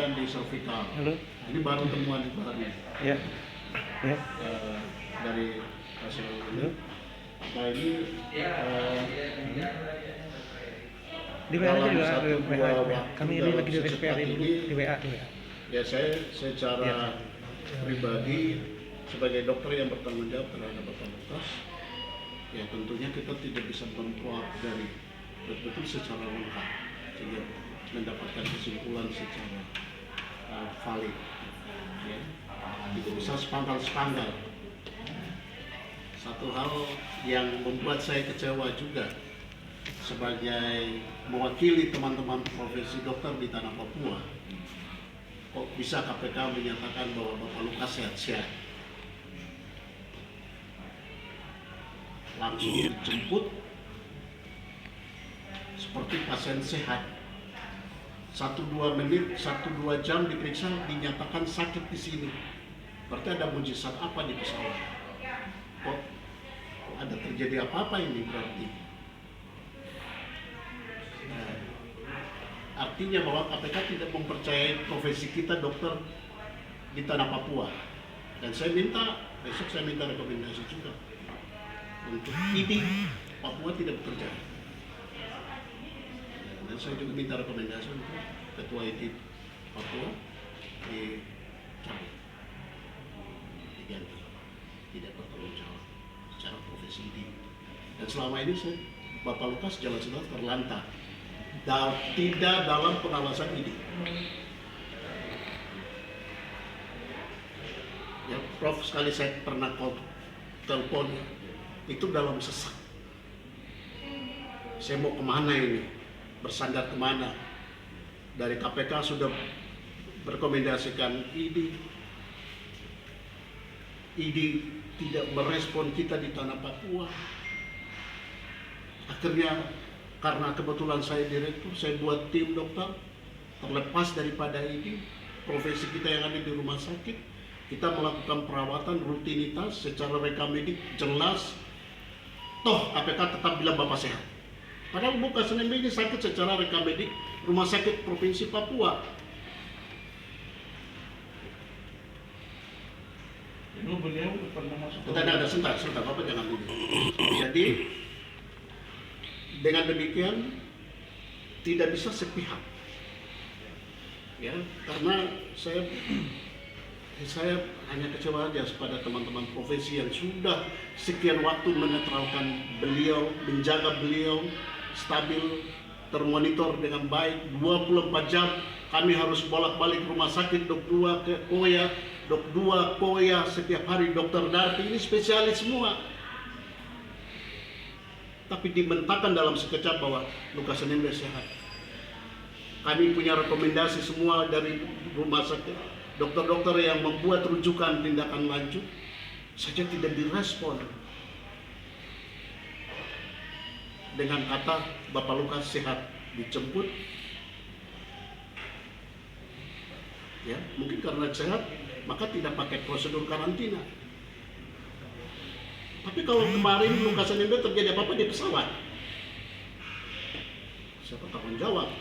kemudian di cervical. Halo. Ini baru temuan baru Ya. Ya. dari hasil ini. Halo. Nah ini Di WA aja, dalam di WA. waktu Kami ini dalam lagi di secepat RSPAD dulu, ini, di WA. ya saya secara Ya. pribadi sebagai dokter yang bertanggung jawab terhadap Bapak Lukas, ya tentunya kita tidak bisa mempelajari betul-betul secara lengkap sehingga mendapatkan kesimpulan secara valid. Ya. Itu bisa sepanggal-sepanggal. Satu hal yang membuat saya kecewa juga sebagai mewakili teman-teman profesi dokter di tanah Papua, kok bisa KPK menyatakan bahwa Bapak Lukas sehat-sehat, langsung dijemput seperti pasien sehat, 1-2 menit, 1-2 jam diperiksa dinyatakan sakit di sini. Berarti ada mujizat apa di pesawat? Kok ada terjadi apa-apa ini berarti? Nah, artinya bahwa KPK tidak mempercayai profesi kita dokter di tanah Papua. Dan saya minta, besok saya minta rekomendasi juga untuk ID Papua tidak bekerja. Dan saya juga minta rekomendasi untuk Ketua ID Papua dicabut, diganti, tidak bertanggung jawab secara profesi ID. Dan selama ini Bapak Lukas jalan sudah terlantar, tidak dalam pengawasan ID. Ya, Prof, sekali saya pernah telepon itu dalam sesak. Saya mau kemana ini? Bersandar kemana? Dari KPK sudah merekomendasikan ID tidak merespon kita di tanah Papua. Akhirnya karena kebetulan saya direktur, saya buat tim dokter terlepas daripada ID, profesi kita yang ada di rumah sakit. Kita melakukan perawatan rutinitas secara rekam medik jelas. Toh KPK tetap bilang Bapak sehat. Padahal Lukas NMB ini sakit secara rekam medik Rumah Sakit Provinsi Papua. Ini beliau pernah masuk. Ada sebentar, Bapak jangan dulu. Jadi dengan demikian tidak bisa sepihak, ya, karena saya hanya kecewa aja pada teman-teman profesi yang sudah sekian waktu menetralkan beliau, menjaga beliau stabil, termonitor dengan baik 24 jam. Kami harus bolak-balik rumah sakit, dok 2 ke Koya, dok 2 Koya setiap hari, dokter Darti ini spesialis semua. Tapi dimentahkan dalam sekejap bahwa Lukas NMB sehat. Kami punya rekomendasi semua dari rumah sakit, dokter-dokter yang membuat rujukan tindakan lanjut saja tidak direspon dengan kata Bapak Lukas sehat, dijemput. Ya, mungkin karena sehat maka tidak pakai prosedur karantina. Tapi kalau kemarin Lukas NMB terjadi apa-apa di pesawat, siapa tanggung jawab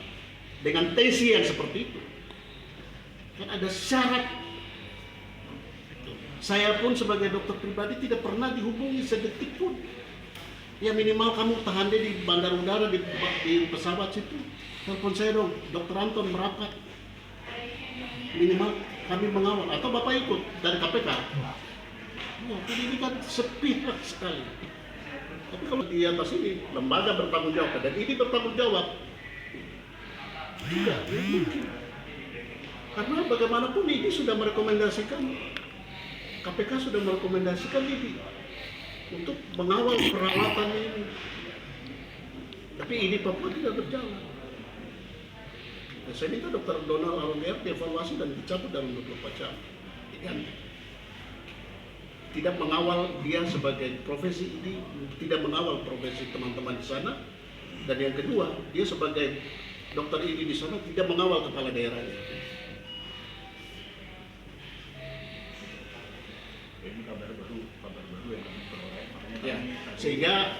dengan tensi yang seperti itu? Kan ada syarat. Saya pun sebagai dokter pribadi tidak pernah dihubungi sedetik pun. Ya minimal kamu tahan deh di bandar udara, di pesawat situ. Telepon saya dong, Dokter Anton merapat. Minimal kami mengawal, atau Bapak ikut dari KPK. Oh, kan ini kan sepihak sekali. Tapi kalau di atas ini lembaga bertanggung jawab dan ini bertanggung jawab, tidak mungkin. Karena bagaimanapun ini sudah merekomendasikan, KPK sudah merekomendasikan ini untuk mengawal perawatan ini. Tapi ini Papua tidak berjalan. Nah, saya minta Dr. Donald Alongger dievaluasi dan dicabut dalam 24 jam. Diganti. Tidak mengawal dia sebagai profesi ini, tidak mengawal profesi teman-teman di sana. Dan yang kedua, dia sebagai dokter ini di sana tidak mengawal kepala daerahnya. Ini kabar baru yang kami peroleh. Ya, sehingga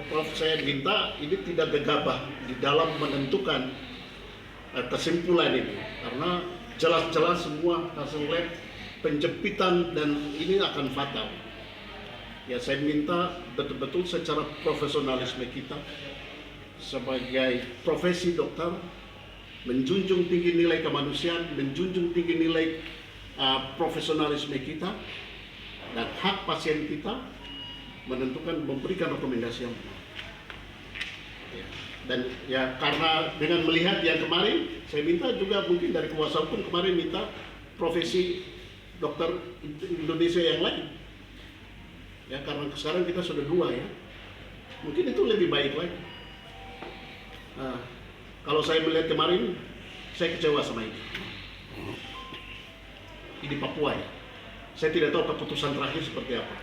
Prof saya minta ini tidak gegabah di dalam menentukan kesimpulan ini, karena jelas-jelas semua hasil lab penjempitan dan ini akan fatal. Ya saya minta betul-betul secara profesionalisme kita sebagai profesi dokter menjunjung tinggi nilai kemanusiaan, menjunjung tinggi nilai profesionalisme kita dan hak pasien kita menentukan memberikan rekomendasi yang benar. Ya. Dan ya karena dengan melihat yang kemarin, saya minta juga mungkin dari kuasa hukum kemarin minta profesi dokter Indonesia yang lain. Ya karena sekarang kita sudah 2 ya, mungkin itu lebih baik lagi. Nah, kalau saya melihat kemarin, saya kecewa sama ini. Di Papua ya, saya tidak tahu keputusan terakhir seperti apa.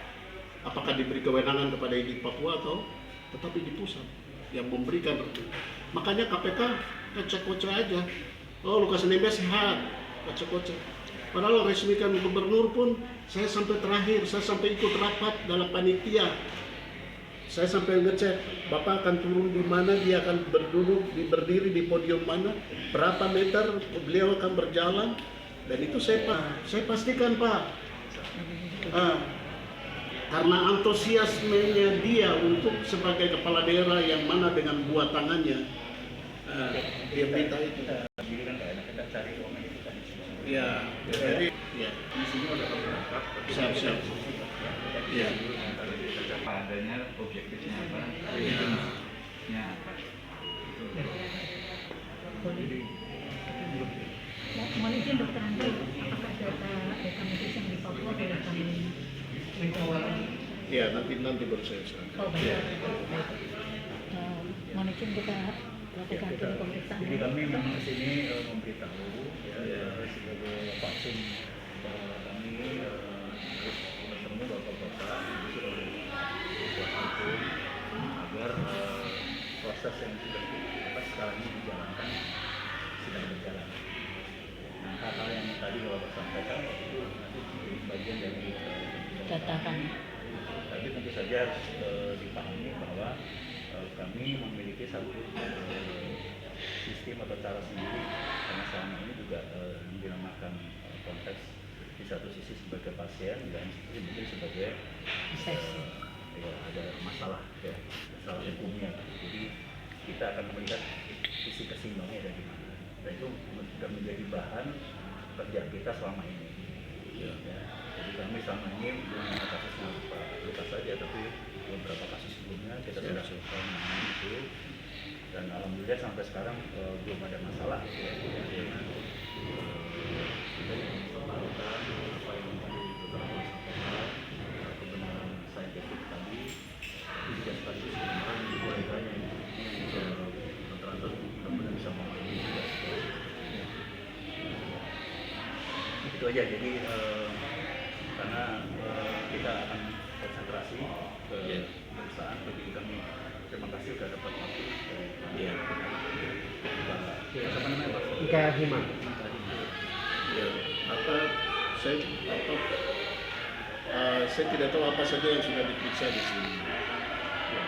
Apakah diberi kewenangan kepada di Papua atau tetapi di pusat yang memberikan. Makanya KPK kocak-kocak aja. Oh Lukas NMB sehat, kocak-kocak. Padahal resmikan gubernur pun saya sampai terakhir, saya sampai ikut rapat dalam panitia. Saya sampai ngecek, Bapak akan turun di mana, dia akan berdiri di podium mana, berapa meter beliau akan berjalan, dan itu saya pastikan Pak. Karena antusiasmenya dia untuk sebagai kepala daerah yang mana dengan buat tangannya, dia minta itu. Ya, jadi ya. Di sini ada beberapa. Siap. Ya. Adanya objektifnya apa? Ya. Mohon izin dokter Andri, apakah data medis yang di Papua boleh kami Ya, nanti baru saya sampaikan. Oh, baik. Mohon izin kita lakukan pemeriksaan. Jadi kami memang sini memberitahu ya, sebagai vaksin bahwa kami harus bertemu bapak-bapak diusir oleh kuasa hukum agar proses yang sudah sekarang ini dijalankan sedang berjalan. Nah, hal-hal yang tadi bapak sampaikan itu nanti bagian dari Data kami. tapi tentu saja harus dipahami bahwa kami memiliki satu sistem atau cara sendiri karena selama ini juga dinamakan konteks di satu sisi sebagai pasien dan mungkin sebagai ya, ada masalah ya masalah hukumnya. Jadi kita akan melihat sisi keseimbangannya dari mana dan itu sudah menjadi bahan kerja kita selama ini. Ya. Jadi kami selama ini belum hanya kasusnya Pak Lukas saja, tapi beberapa kasus sebelumnya kita sudah selesai menangani itu dan alhamdulillah sampai sekarang belum ada masalah ya, dengan kita mempertahankan apa yang tadi beberapa sampaikan kebenaran saintifik tadi itu juga sekaligus kebenaran keluarganya ini rata-rata benar-benar bisa memahami juga. Itu aja jadi karena kita akan konsentrasi ke perusahaan bagi kami. Terima kasih sudah dapat waktu dari apa namanya Pak? Ika Hima. Ya, saya tidak tahu apa saja yang sudah diperiksa di sini. Ya.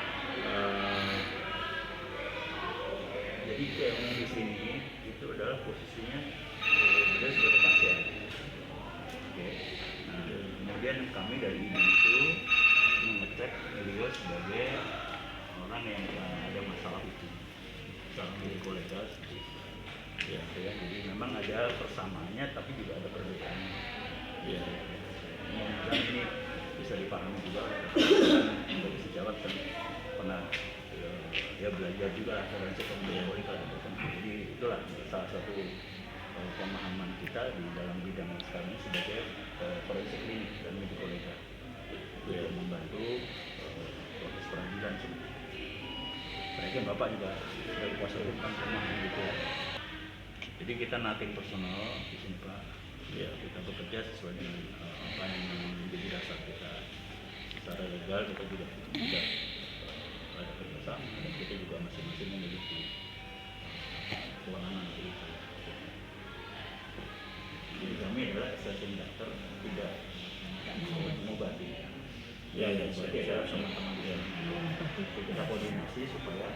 Jadi yang di sini itu adalah posisinya beliau sebagai pasien. Oke. Nah, kemudian kami dari ini itu mengecek beliau sebagai orang yang ada masalah hukum, misalnya milik kolega seperti itu. Ya, jadi memang ada persamaannya, tapi juga ada perbedaannya. Ya, mudah-mudahan ini bisa dipahami juga. Dari sejawat kan pernah ya belajar juga forensik komunikasi kan. Jadi itulah salah satu pemahaman kita di dalam bidang sekarang ini sebagai forensik klinik dan medikolegal untuk membantu proses peradilan sebenarnya. Mereka Bapak juga dari kuasa hukum kan pernah gitu ya. Jadi kita nating personal di sini Pak. Ya, kita bekerja sesuai dengan apa yang menjadi dasar kita. Secara legal kita juga ada kerjasama dan kita juga masing-masing memiliki kewenangan untuk itu. Jadi kami adalah assessing doctor, tidak mengobati. Ya, berarti ada sama-sama dia. Kita koordinasi supaya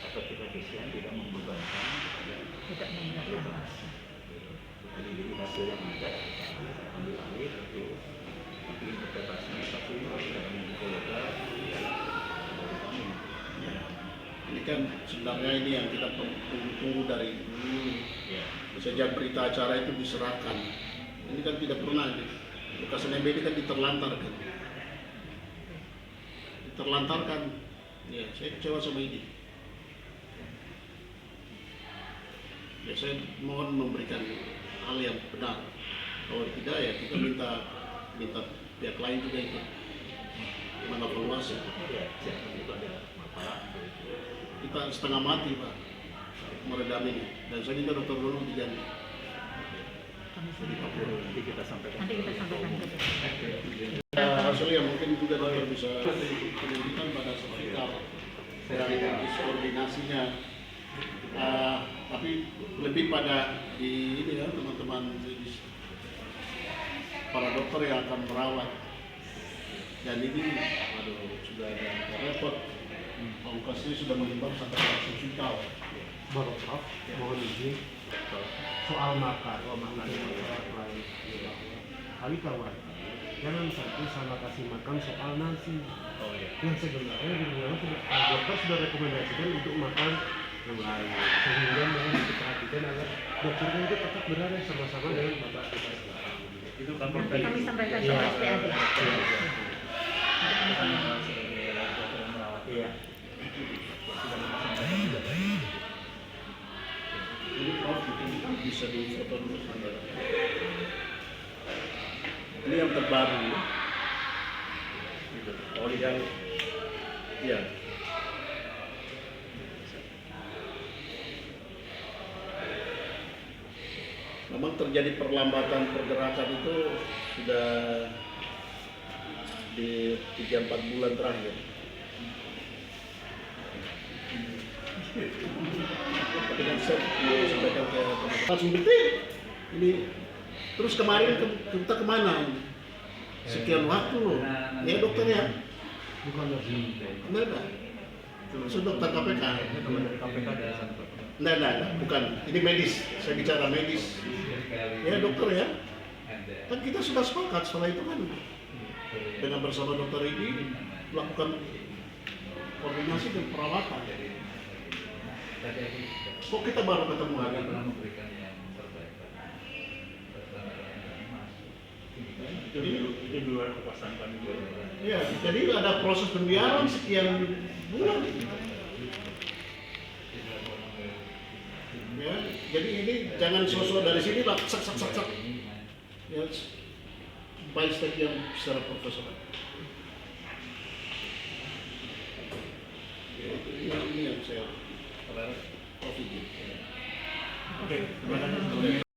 efektif efisien tidak membebankan kepada tidak memberatkan. Jadi hasil yang ada kita ambil alih tentu, tapi interpretasinya pasti dalam psikologa dari kami. Ya. Ini kan sebenarnya ini yang kita tunggu dari dulu. Ya. Sejak berita acara itu diserahkan, ini kan tidak pernah nih. Lukas NMB ini kan diterlantarkan. Ya, saya kecewa sama ini. Ya, saya mohon memberikan hal yang benar. Kalau tidak ya kita minta pihak lain juga ikut mengevaluasi. Ya, siapa itu ada masalah. Kita setengah mati Pak meredam ini. Dan saya minta dokter Dono diganti. Kami Di Papua. Nanti kita sampaikan. nanti kita sampaikan ke dokter. Hasilnya mungkin juga dokter bisa penyelidikan pada servikal dan koordinasinya. Tapi lebih pada di ini ya teman-teman medis, para dokter yang akan merawat. Dan ini sudah ada repot. Ongkosnya sudah mengimbang sampai ke servikal. Baru Prof, mohon izin soal makan lain. Kali kawan, jangan sampai salah kasih makan soal nasi. Oh iya. Yang sebenarnya dokter sudah rekomendasikan untuk makan yang lain, sehingga mohon diperhatikan agar dokternya itu tetap berada sama-sama dengan bapak kita sekarang. Itu Nanti kami sampaikan ke Iya. SPAD. sebagai dokter yang merawat. Iya. Sudah sampaikan juga. Ini Prof mungkin bisa difoto dulu sebentar. Ini yang terbaru. Oh yang iya. Memang terjadi perlambatan pergerakan itu sudah di 3-4 bulan terakhir. Tapi kan saya mau sampaikan ke teman-teman. Langsung detik. Ini terus kemarin kita kemana? Sekian waktu loh. Ya dokter ya. Bukan lagi. Enggak. Itu dokter KPK. Teman dari KPK dari sana. Enggak, bukan. Ini medis. Saya bicara medis. Ya dokter ya. Kan kita sudah sepakat setelah itu kan dengan bersama dokter ini melakukan koordinasi dan perawatan. Kok kita baru ketemu hari ini? Itu di luar kekuasaan kami juga. Ya, jadi ada proses pembiaran sekian bulan. Ya, jadi ini jangan sosok dari sini lah, sak. Ya, by step yang secara profesional. Ya, ini yang saya harap. Oke, terima kasih.